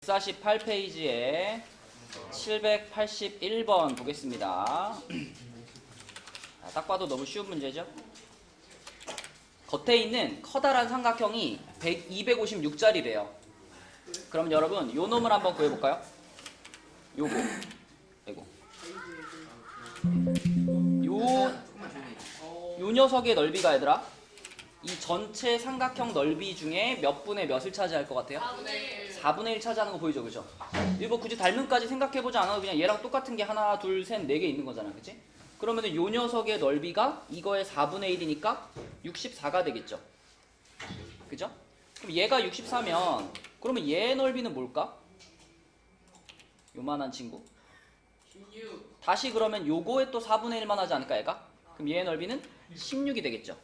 148페이지에 781번 보겠습니다. 딱 봐도 너무 쉬운 문제죠? 겉에 있는 커다란 삼각형이 256짜리래요. 그럼 여러분 요 놈을 한번 구해볼까요? 요거 요 녀석의 넓이가 얘들아 이 전체 삼각형 넓이 중에 몇 분의 몇을 차지할 것 같아요? 4분의 1 차지하는 거 보이죠? 그죠? 이거 굳이 닮음까지 생각해보지 않아도 그냥 얘랑 똑같은 게 하나, 둘, 셋, 네 개 있는 거잖아. 그치? 그러면은 요 녀석의 넓이가 이거의 4분의 1이니까 64가 되겠죠? 그죠? 그럼 얘가 64면 그러면 얘 넓이는 뭘까? 요만한 친구 16. 다시 그러면 요거에 또 4분의 1만 하지 않을까 얘가? 그럼 얘의 넓이는 16이 되겠죠?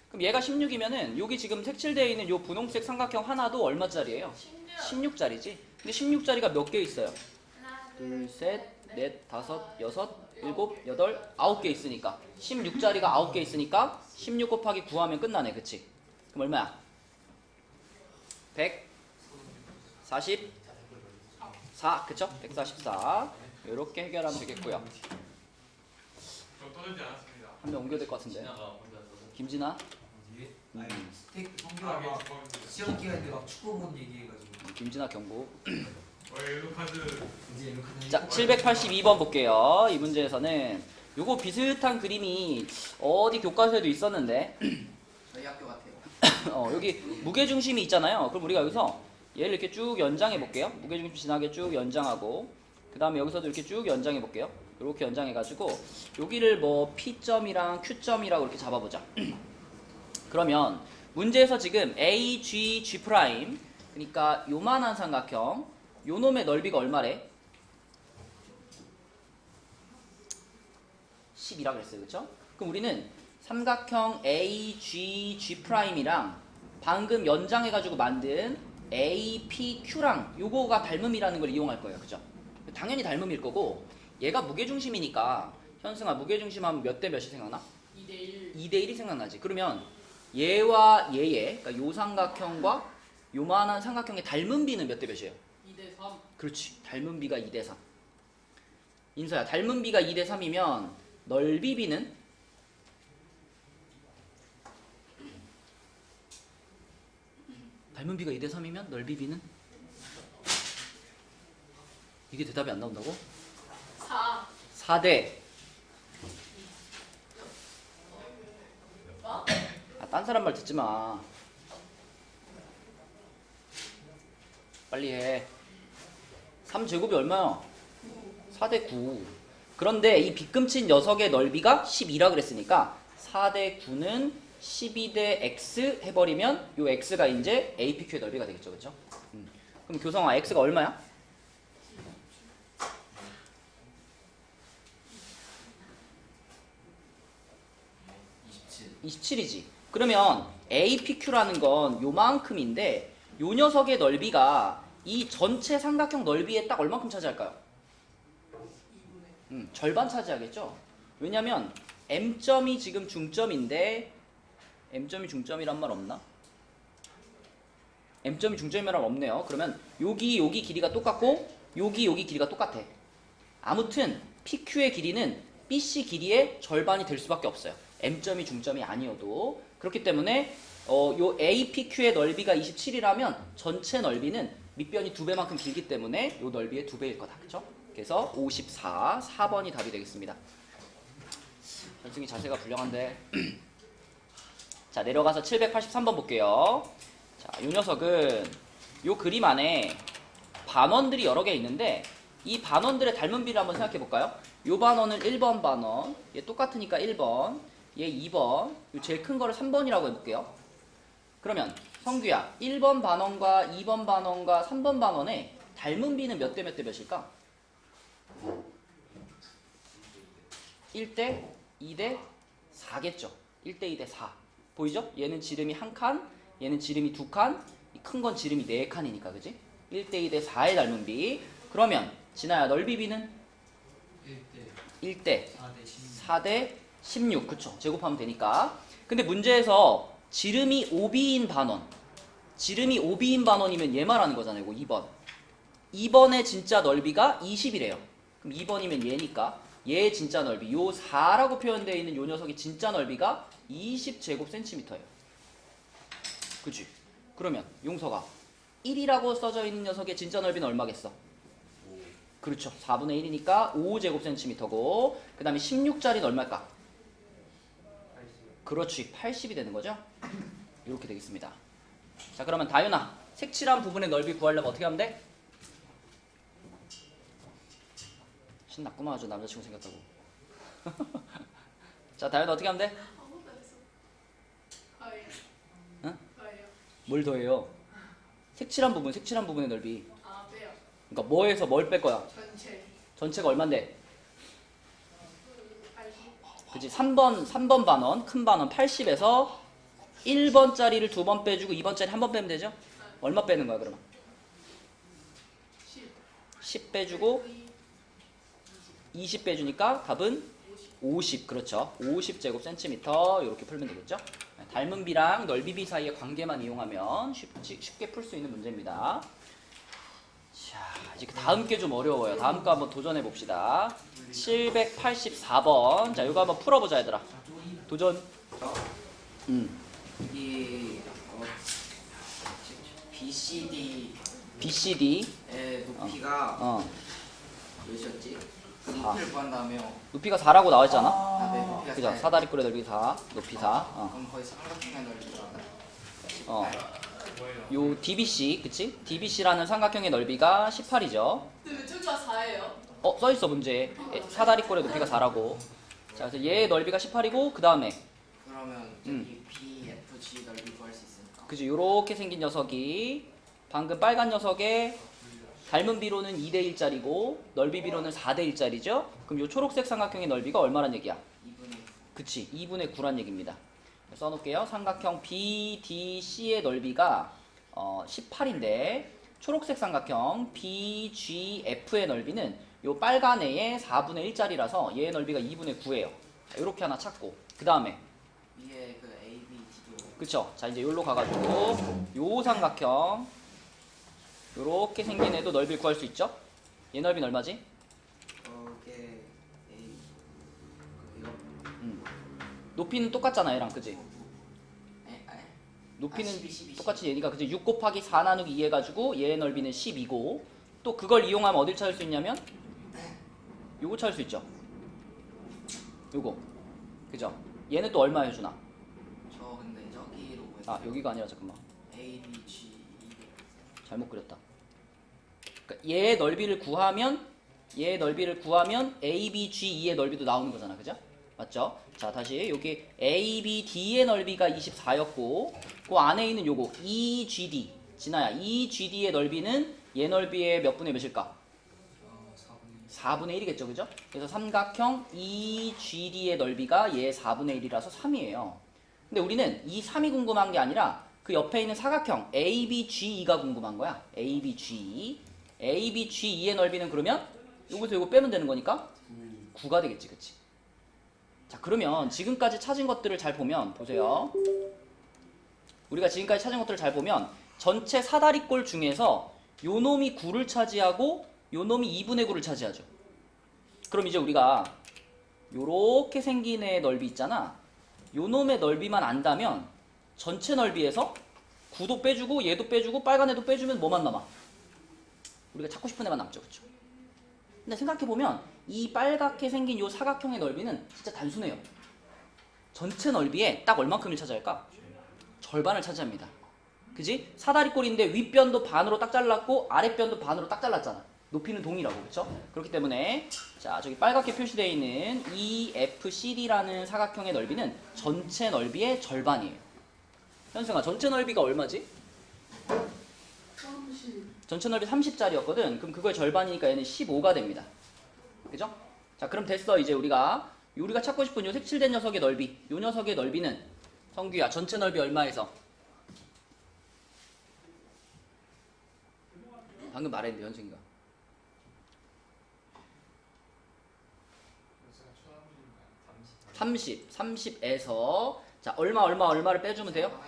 그럼 얘가 16이면은 여기 지금 색칠되어 있는 요 분홍색 삼각형 하나도 얼마짜리예요? 16짜리지. 근데 16짜리가 몇 개 있어요? 둘, 셋, 넷, 다섯, 여섯, 일곱, 여덟, 9개 있으니까 16짜리가 9개 있으니까 16 곱하기 9 하면 끝나네. 그치? 그럼 얼마야? 144 그쵸? 144 이렇게 해결하면 되겠고요. 저 떠들지 않았습니다. 한 명 옮겨야 될 것 같은데. 김진아? 스테이크 성규가 시험 기간에 막 축구 본 얘기해가지고 김진아 경고. 옐로 카드. 이제 이렇게 자, 782번 볼게요. 이 문제에서는 요거 비슷한 그림이 어디 교과서에도 있었는데 저희 학교 같아요. 여기 무게중심이 있잖아요. 그럼 우리가 여기서 얘를 이렇게 쭉 연장해 볼게요. 무게중심 지나게 쭉 연장하고 그 다음에 여기서도 이렇게 쭉 연장해 볼게요. 이렇게 연장해가지고 여기를 뭐 P점이랑 Q점이라고 이렇게 잡아보자. 그러면 문제에서 지금 A, G, G' 그러니까 요만한 삼각형 요 놈의 넓이가 얼마래? 10이라 그랬어요. 그쵸? 그럼 우리는 삼각형 A, G, G'이랑 방금 연장해가지고 만든 A, P, Q랑 요거가 닮음이라는 걸 이용할 거예요. 그죠? 당연히 닮음일 거고 얘가 무게중심이니까 현승아 무게중심 하면 몇 대 몇이 생각나? 2대1. 2대1이 생각나지. 그러면 얘와 얘의 그러니까 요 삼각형과 요만한 삼각형의 닮은 비는 몇 대 몇이에요? 2대3. 그렇지. 닮은 비가 2대3. 인서야 닮은 비가 2대3이면 넓이 비는? 닮은 비가 2대3이면 넓이 비는? 이게 대답이 안 나온다고? 4. 4대. 뭐? 딴 사람 말 듣지 마. 빨리 해. 3제곱이 얼마야? 4대 9. 그런데 이 빗금친 녀석의 넓이가 12라 그랬으니까 4대 9는 12대 x 해버리면 요 x가 이제 APQ의 넓이가 되겠죠. 그렇죠? 그럼 교성아 x가 얼마야? 27이지. 그러면 APQ라는 건 요만큼인데 요 녀석의 넓이가 이 전체 삼각형 넓이에 딱 얼만큼 차지할까요? 2분의. 절반 차지하겠죠? 왜냐면 M점이 지금 중점인데 M점이 중점이란 말 없나? M점이 중점이란 말 없네요. 그러면 여기 길이가 똑같고 여기 길이가 똑같아. 아무튼 PQ의 길이는 BC 길이의 절반이 될 수밖에 없어요. M점이 중점이 아니어도. 그렇기 때문에 요 APQ의 넓이가 27이라면 전체 넓이는 밑변이 2배만큼 길기 때문에 요 넓이의 2배일 거다. 그쵸? 그래서 54, 4번이 답이 되겠습니다. 현승이 자세가 불량한데. 자, 내려가서 783번 볼게요. 자, 요 녀석은 요 그림 안에 반원들이 여러 개 있는데 이 반원들의 닮은 비를 한번 생각해 볼까요? 요 반원은 1번 반원, 얘 똑같으니까 1번, 얘 2번, 요 제일 큰 거를 3번이라고 해볼게요. 그러면 성규야, 1번 반원과 2번 반원과 3번 반원의 닮은 비는 몇 대 몇 대 몇일까? 1대 2대 4겠죠. 1대 2대 4. 보이죠? 얘는 지름이 1칸, 얘는 지름이 2칸, 이 큰 건 지름이 4칸이니까, 그지? 1대 2대 4의 닮은 비. 그러면 진아야, 넓이 비는? 1대 4대 16. 그쵸? 제곱하면 되니까. 근데 문제에서 지름이 5비인 반원. 지름이 5비인 반원이면 얘 말하는 거잖아요. 이거 2번. 2번의 진짜 넓이가 20이래요. 그럼 2번이면 얘니까 얘의 진짜 넓이 요 4라고 표현되어 있는 요 녀석의 진짜 넓이가 20제곱센티미터예요. 그치? 그러면 용서가 1이라고 써져 있는 녀석의 진짜 넓이는 얼마겠어? 그렇죠. 4분의 1이니까 5제곱센티미터고 그 다음에 16짜리는 얼마일까? 그렇지. 80이 되는 거죠? 이렇게 되겠습니다. 자, 그러면 다윤아, 색칠한 부분의 넓이 구하려면 어떻게 하면 돼? 신났구만 아주 남자친구 생겼다고. 자, 다윤아 어떻게 하면 돼? 아무것도 안 했어. 가예요. 응? 가예요. 뭘 더해요? 색칠한 부분의 넓이. 아, 빼요. 그러니까 뭐에서 뭘 뺄 거야? 전체. 전체가 얼만데? 80. 그치? 3번 반원, 큰 반원 80에서 1번짜리를 2번 빼주고 2번짜리 한 번 빼면 되죠? 얼마 빼는 거야 그러면? 10. 10 빼주고 20 빼주니까 답은 50. 그렇죠. 50제곱센티미터 이렇게 풀면 되겠죠? 닮은 비랑 넓이 비 사이의 관계만 이용하면 쉽게 풀 수 있는 문제입니다. 자, 이제 다음 게 좀 어려워요. 다음 거 한번 도전해 봅시다. 784번. 자, 이거 한번 풀어보자 얘들아. 도전. 이게 BCD의 BCD. 높이가 몇이었지? 그 높이를 구한다며. 높이가 4라고 나와있잖아. 네, 높이가 그죠? 4예요. 사다리꼴의 넓이 4, 높이 4. 그럼 거의 삼각형의 넓이가 요 DBC, 그치? DBC라는 삼각형의 넓이가 18이죠. 근데 왜 저기가 4예요? 써있어 문제에. 사다리꼴의 높이가 4라고. 자, 그래서 얘의 넓이가 18이고 그 다음에 그러면 저기 BFG 넓이 구할 수 있으니까. 그죠? 요렇게 생긴 녀석이 방금 빨간 녀석의 닮은 비로는 2대 1짜리고 넓이 비로는 4대 1짜리죠? 그럼 요 초록색 삼각형의 넓이가 얼마란 얘기야? 2분의 9. 그치, 2분의 9란 얘기입니다. 써놓을게요. 삼각형 BDC의 넓이가 18인데 초록색 삼각형 BGF의 넓이는 요 빨간 애의 4분의 1짜리라서 얘의 넓이가 2분의 9예요. 이렇게 하나 찾고 그 다음에 위에 그 ABG도. 그쵸? 자, 이제 여기로 가가지고 요 삼각형 요렇게 생긴 애도 넓이를 구할 수 있죠? 얘 넓이는 얼마지? 이게 A 이거 높이는 똑같잖아 얘랑, 그지? 에? 높이는 12. 똑같이 얘니까 그지? 6 곱하기 4 나누기 2 해가지고 얘의 넓이는 12고 또 그걸 이용하면 어딜 찾을 수 있냐면 요거 찾을 수 있죠? 요거 그죠? 얘는 또 얼마 해주나? 저 근데 저기로 아, 여기가 아니라 잠깐만 ABG 잘못 그렸다. 그러니까 얘의 넓이를 구하면 ABGE의 넓이도 나오는 거잖아, 그죠? 맞죠? 자, 다시 여기 ABD의 넓이가 24였고 그 안에 있는 요거 EGD 진아야, EGD의 넓이는 얘 넓이의 몇 분의 몇일까? 4분의 1이겠죠, 그죠? 그래서 삼각형 EGD의 넓이가 얘 4분의 1이라서 3이에요. 근데 우리는 이 3이 궁금한 게 아니라 그 옆에 있는 사각형 ABGE가 궁금한 거야. ABGE의 넓이는 그러면 요거서 요거 빼면 되는 거니까 9가 되겠지, 그치? 자, 그러면 지금까지 찾은 것들을 잘 보면 보세요. 우리가 지금까지 찾은 것들을 잘 보면 전체 사다리꼴 중에서 요 놈이 9를 차지하고 요 놈이 2분의 9를 차지하죠. 그럼 이제 우리가 요렇게 생긴 애의 넓이 있잖아. 요 놈의 넓이만 안다면 전체 넓이에서 9도 빼주고 얘도 빼주고 빨간 애도 빼주면 뭐만 남아? 우리가 찾고 싶은 애만 남죠, 그쵸? 근데 생각해보면 이 빨갛게 생긴 요 사각형의 넓이는 진짜 단순해요. 전체 넓이에 딱 얼만큼을 차지할까? 절반을 차지합니다. 그지? 사다리꼴인데 윗변도 반으로 딱 잘랐고 아랫변도 반으로 딱 잘랐잖아. 높이는 동일하고, 그쵸? 그렇기 때문에 자, 저기 빨갛게 표시되어 있는 EFCD라는 사각형의 넓이는 전체 넓이의 절반이에요. 현승아, 전체 넓이가 얼마지? 30. 전체 넓이 30짜리였거든. 그럼 그거의 절반이니까 얘는 15가 됩니다. 그죠? 자, 그럼 됐어. 이제 우리가 찾고 싶은 요 색칠된 녀석의 넓이, 요 녀석의 넓이는 성규야, 전체 넓이 얼마에서? 방금 말했는데 현승이가 30에서 자, 얼마를 빼주면 돼요?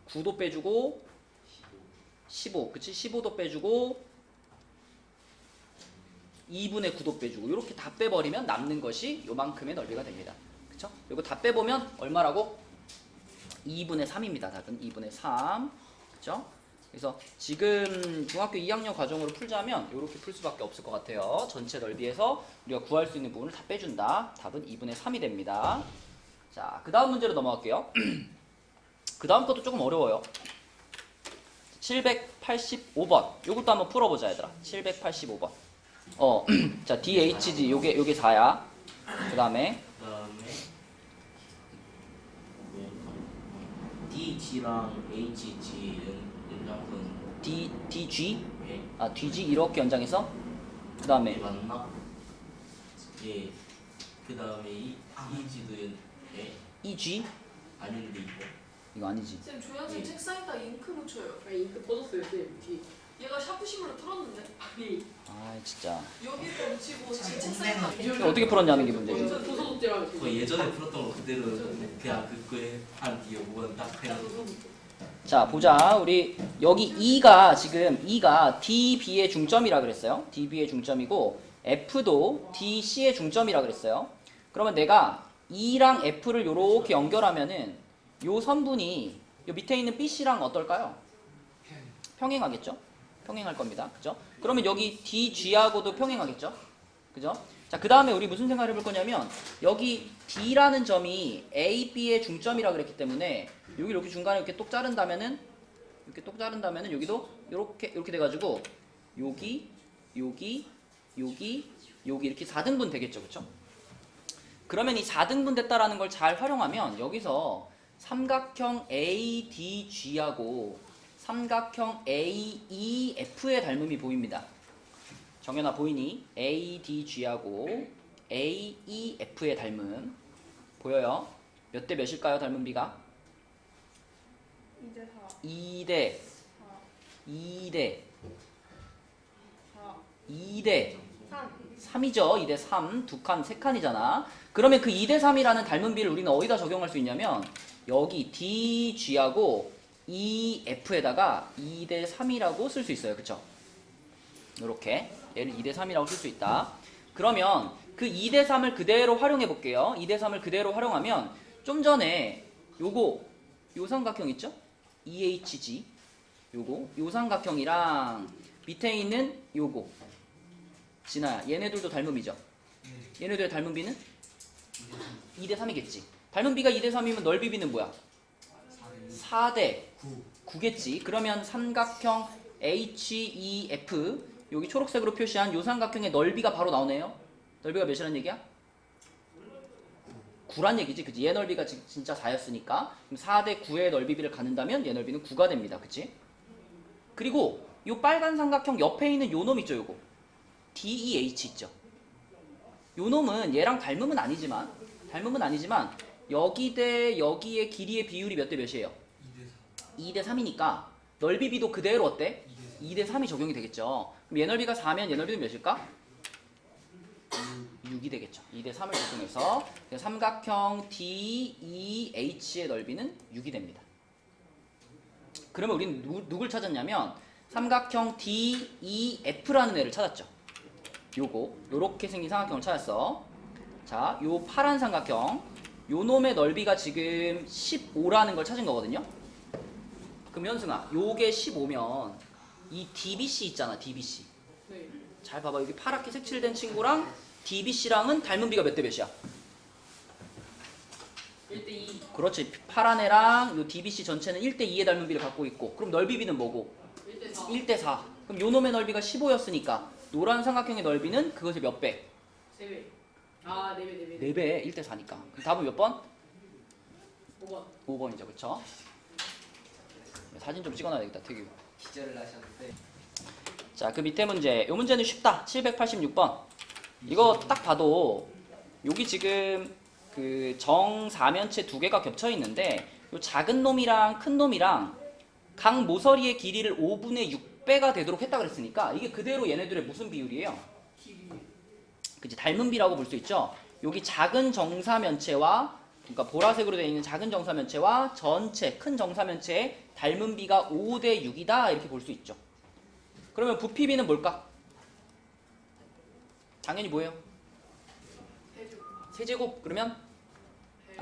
9도 빼주고 15, 그치? 15도 빼주고 2분의 9도 빼주고 이렇게 다 빼버리면 남는 것이 요만큼의 넓이가 됩니다. 그쵸? 이거 다 빼보면 얼마라고? 2분의 3입니다. 답은 2분의 3. 그쵸? 그래서 지금 중학교 2학년 과정으로 풀자면 이렇게 풀 수밖에 없을 것 같아요. 전체 넓이에서 우리가 구할 수 있는 부분을 다 빼준다. 답은 2분의 3이 됩니다. 자, 그 다음 문제로 넘어갈게요. 그 다음 것도 조금 어려워요. 785번. 요것도 한번 풀어보자, 얘들아. 785번. 자, DHG, 요게 4야. 그 다음에 DG랑 HG 연장선 DG? 예? 아, DG 이렇게 연장해서 그 다음에 맞나? 예. 그 다음에 EG도 예? EG? 아닌데 이거 이거 아니지. 쌤 조현진 예. 책상에다 잉크 묻혀요. 아니 이거 터졌어요 쌤 뒤. 얘가 샤프심으로 풀었는데 아니 아, 진짜. 여기도 묻히고 지 참 책상에다 이거 어떻게 풀었냐는 게 문제지. 완전 도서 숙제랑 그거 예전에 풀었던 거 그대로 그냥 그거에 한 뒤에 뭐가 딱 해가지고 자, 보자. 우리 여기 E가 지금 E가 DB의 중점이라 그랬어요. DB의 중점이고 F도 DC의 중점이라 그랬어요. 그러면 내가 E랑 F를 요렇게 연결하면은 요 선분이 요 밑에 있는 BC랑 어떨까요? 평행하겠죠? 평행할 겁니다. 그죠? 그러면 여기 DG하고도 평행하겠죠? 그죠? 자, 그 다음에 우리 무슨 생각을 해볼 거냐면 여기 D라는 점이 A, B의 중점이라 그랬기 때문에 여기 이렇게 중간에 이렇게 똑 자른다면은 여기도 이렇게 돼가지고 여기 이렇게 4등분 되겠죠, 그렇죠? 그러면 이 4등분 됐다라는 걸 잘 활용하면 여기서 삼각형 ADG하고 삼각형 AEF의 닮음이 보입니다. 정연아 보이니? ADG하고 AEF의 닮음 보여요? 몇 대 몇일까요, 닮은 비가? 2대 4 2대 2대 4 2대 3 3이죠. 2대 3, 2칸, 3칸이잖아. 그러면 그 2대 3이라는 닮은 비를 우리는 어디다 적용할 수 있냐면 여기 DG하고 EF에다가 2대 3이라고 쓸 수 있어요. 그쵸? 이렇게 얘를 2대 3이라고 쓸 수 있다. 그러면 그 2대 3을 그대로 활용해 볼게요. 2대 3을 그대로 활용하면 좀 전에 요 삼각형 있죠? EHG 요 삼각형이랑 밑에 있는 요거 진아야, 얘네들도 닮음이죠? 얘네들의 닮은 비는 2대 3이겠지. 닮은 비가 2대 3이면 넓이 비는 뭐야? 4대 9겠지. 그러면 삼각형 HEF 여기 초록색으로 표시한 요 삼각형의 넓이가 바로 나오네요. 넓이가 몇이란 얘기야? 9란 얘기지, 그치? 얘 넓이가 진짜 4였으니까 그럼 4대 9의 넓이비를 갖는다면 얘 넓이는 9가 됩니다, 그치? 그리고 요 빨간 삼각형 옆에 있는 요 놈 있죠, 요거 DEH 있죠. 요 놈은 얘랑 닮음은 아니지만 여기 대 여기의 길이의 비율이 몇 대 몇이에요? 2대 3이니까 넓이 비도 그대로 어때? 2대 3이 적용이 되겠죠. 그럼 얘 넓이가 4면 얘 넓이는 몇일까? 6이 되겠죠. 2대 3을 적용해서 삼각형 DEH의 넓이는 6이 됩니다. 그러면 우리는 누굴 찾았냐면 삼각형 DEF라는 애를 찾았죠. 요렇게 생긴 삼각형을 찾았어. 자, 요 파란 삼각형 요 놈의 넓이가 지금 15라는 걸 찾은 거거든요. 그럼 현승아, 요게 15면 이 DBC 있잖아, DBC. 네. 잘 봐봐, 여기 파랗게 색칠된 친구랑 DBC랑은 닮은 비가 몇 대 몇이야? 1대2 그렇지, 파란 애랑 요 DBC 전체는 1대 2의 닮은 비를 갖고 있고, 그럼 넓이 비는 뭐고? 1대4 1대 4. 그럼 요 놈의 넓이가 15였으니까 노란 삼각형의 넓이는 그것의 몇 배? 3배 아 4배 4배, 1대 4니까. 그럼 답은 몇 번? 5번 5번이죠, 그쵸? 사진 좀 찍어놔야 되겠다, 태규. 기절을 하셨는데 자, 그 밑에 문제. 요 문제는 쉽다. 786번. 이거 딱 봐도 여기 지금 그 정사면체 두 개가 겹쳐 있는데 요 작은 놈이랑 큰 놈이랑 각 모서리의 길이를 5분의 6배가 되도록 했다 그랬으니까 이게 그대로 얘네들의 무슨 비율이에요? 그치, 닮은 비라고 볼 수 있죠. 여기 작은 정사면체와 그러니까 보라색으로 되어 있는 작은 정사면체와 전체 큰 정사면체의 닮은 비가 5대 6이다 이렇게 볼 수 있죠. 그러면 부피비는 뭘까? 당연히 뭐예요? 세제곱. 그러면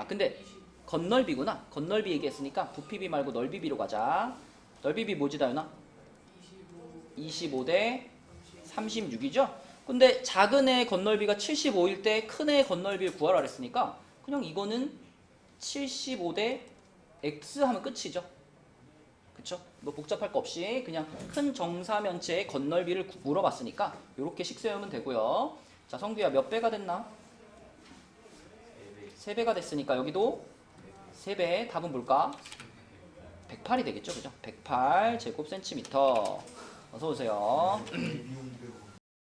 근데 건널비구나. 건널비 얘기했으니까 부피비 말고 넓이비로 가자. 넓이비 뭐지 다윤아? 25 대 36이죠? 근데 작은 애 건널비가 75일 때 큰 애 건널비를 구하라 그랬으니까 그냥 이거는 75 대 x 하면 끝이죠. 그쵸? 뭐 복잡할 거 없이 그냥 큰 정사면체의 건널비를 물어봤으니까 이렇게 식 세우면 되고요. 자, 성규야 몇 배가 됐나? 3배가 됐으니까 여기도 3배. 답은 뭘까? 108이 되겠죠, 그죠? 108 제곱센티미터. 어서 오세요.